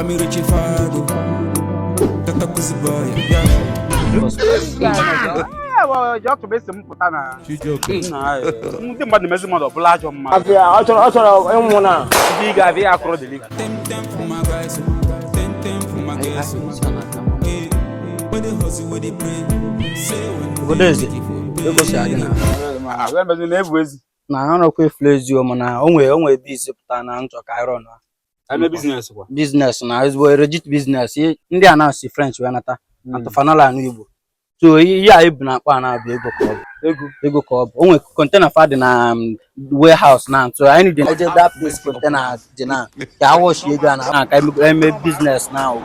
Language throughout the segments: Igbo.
me reaching Fargo. That okuzu boy, yeah. Well, just to be some putana. She joking. Nah, the man messing mother black on my. I want Big I across the league. Ten for my guys, ten for my guys. Hey, when they hustle, when they pray, say when. What is it? You go see again. When was the name was? Na I no go flex you na onwe busy puta na ncho ka iron na. I'm a business. Business na is legit business. Ndị a na si French we nata. At fanala anu Igbo. So yeah, Igbo na akpa na be ego ko onwe container fa dị na warehouse na. So I need that place container dị na. Ka wash ego na ka eme business now.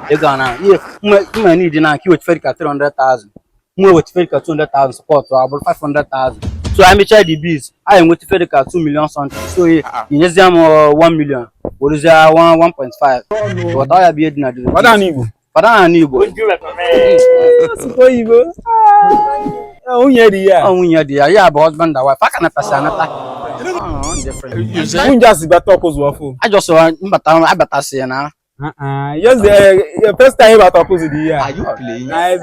Ego na. Yeah, need na ki wet fer ka 300,000. Mo wet fer ka 200,000 support about 500,000. So I make the biz. I am waiting for the 2 million something. So you just them 1 million. What is 1.5? What I be doing? What are you? Igbo. Igbo. Yeah, but husband and wife. I can't different. You just got okuzu. I just want I better say now. Just the first time about okuzu the year. Are you playing? Nice.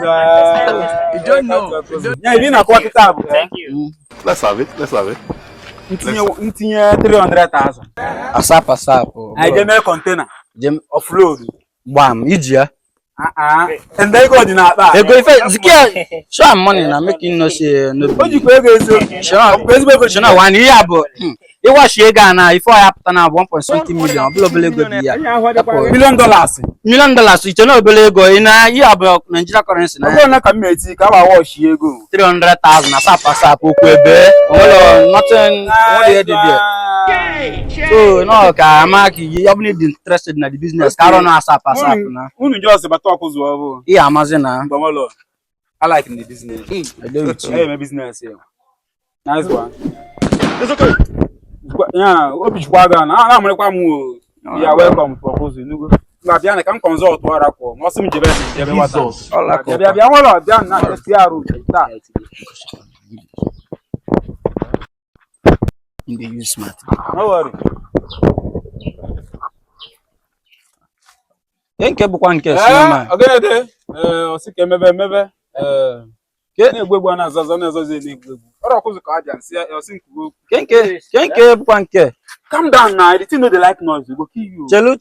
You don't know. Yeah, you know what it up. Thank you. Let's have it. It's 300,000. Asap. I get a container. Jim Offload. bam, Ijia. And they go in that. They go if show money na making no say no. What you go show na 1 year but e wash ye Ghana if I have na 1.something million obele go be ya. $1 million. $1 million it no obele go in a year about Nigeria currency na. Go na ka mèet ka ba wash ye go. 300,000 asap okwu ebe. Nothing what you there. So no ka mark you have need interested in the business ka run asap na. Unu just about okuzu obo. Yeah, Amazon na. Bomolo. I like in the business. I do it. Hey, my business here. Nice one. It's okay. Yeah, obichwaga na na mo kwa mu. You are welcome for okuzu. Nugo. Na bia na kan consult wara ko. Mo sim jebe wata. All ko. Bia wala bia na SPR ta. In the use smart. No worry. Nke bukwa nke sinema. Ogede osike mebe ke na egbegbu na azazo na ezozi na egbegbu. Ora okuzu ka aja nsi osinku. Nke bukwa nke. Calm down now. The thing no dey like noise. We go kill you. Chelu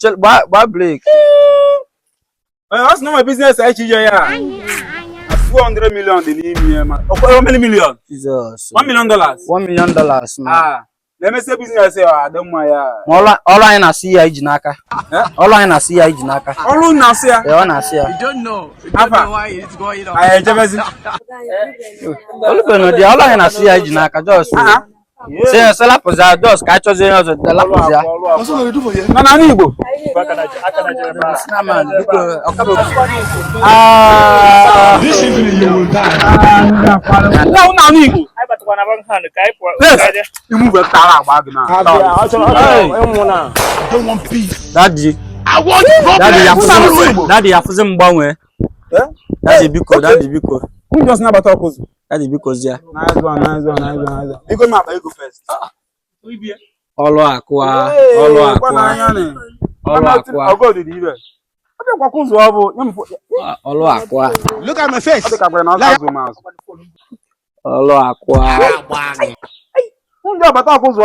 ba break. That's not my business. I chijo ya. 400 million dey need me man. How many million? Jesus. $1 million. $1 million man. Let me say business here. I don't mind ya. All I na see ya ijinaka. All I na see ya ijinaka. All na see ya. All na see ya. You don't know why it's going on. I jebezi. All I na see ya ijinaka just. Say la poza just ka choze yo la poza. What's what they do for you? Na Igbo. This evening you will die. Na Igbo. I but one abang hand kai po. You move a car bag now. I don't want peace. Daddy. I want problems. Daddy afuze mgbanwe. Daddy biko. Who just na about okuzu? Daddy biko zia. Nice one. You go map, you go first. Olu akwa. I'll go to the event. Olu akwa. Look at my face. Olu akwa. Who just about okuzu?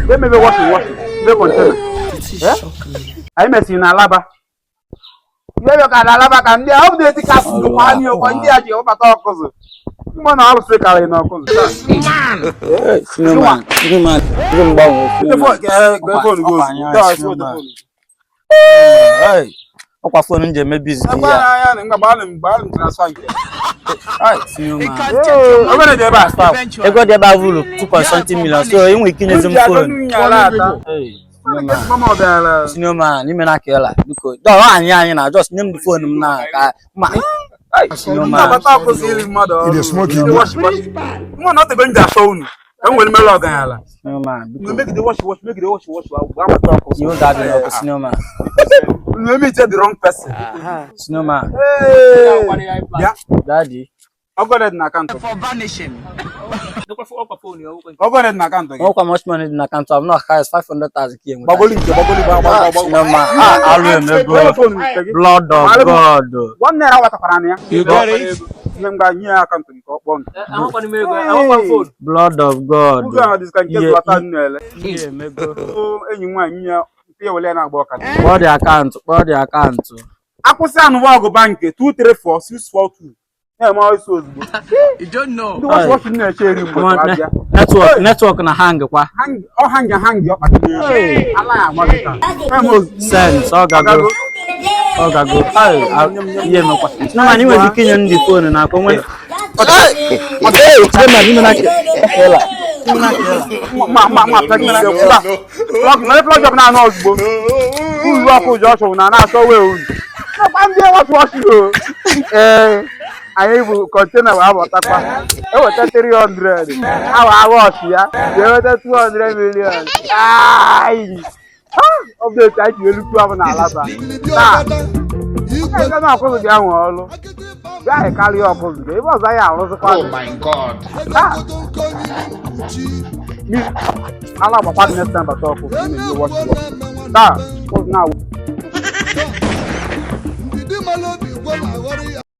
They maybe wash. They container. I met in Alaba. You look at Alaba can be how they take us to one year one day. You about okuzu. Man, I'll say carry no okuzu. Man. Hey. Okwa phone nje me busy ya. Transfer. Ogene dey ba staff. Ego dey ba vulu 2.something million. So inwe kinezim phone. Mama bela. Senior man, ni me na kela because do anyị na just name the phone m na ka ma. Senior man. It is smoking. Mo not going to phone. I'm going to log on. Senior man. Make the wash. You daddy no senior man. Let me tell the wrong person. Senior man. Hey. Yeah. Daddy. I've got it in account. For vanishing. Open na account again. How much money in the account? I'm not high as 500,000 km. Baboli. No man. Blood of God. One naira what parania. You got it? Remember new account ni ko bond. Blood of God. Who go this can get Yeah, water nele. Yeah, me go. So enyi nwa nya pay wole na agba kan. For the account. Akwụsị anụ ọgụ bank 234-642. Na-eme ọsọ ozugbo. You don't know. Ndị wash wash na-eche eri mgbe abịa. Network na hang kwa. Ọ hang ọkpata n'elu. Ala ya agbazita. Sense, ọ gago. Ihe mekwa. Na mani nwere ike inye ndị phone na akọ nwe. Plug up na anọ ozugbo. Uru ọkụ Joshua na na-asọ wee unu. Ndị wash wash o. Anyị bụ kọntena wee abọtakwa. Eweta 300. Awa wash ya. Eweta 200 million. Update anyị ji elukwu abụ na alaba. Taa. Ebe na-akwụzụ gị ahụ ọrụ. Gaa karịa ọkụzụ gị. Ebe ọzọ anyị arụzịkwa. Oh my God. Ala agbakwa dị next time bata ọkụ. Taa. Ụzụ na-awụ.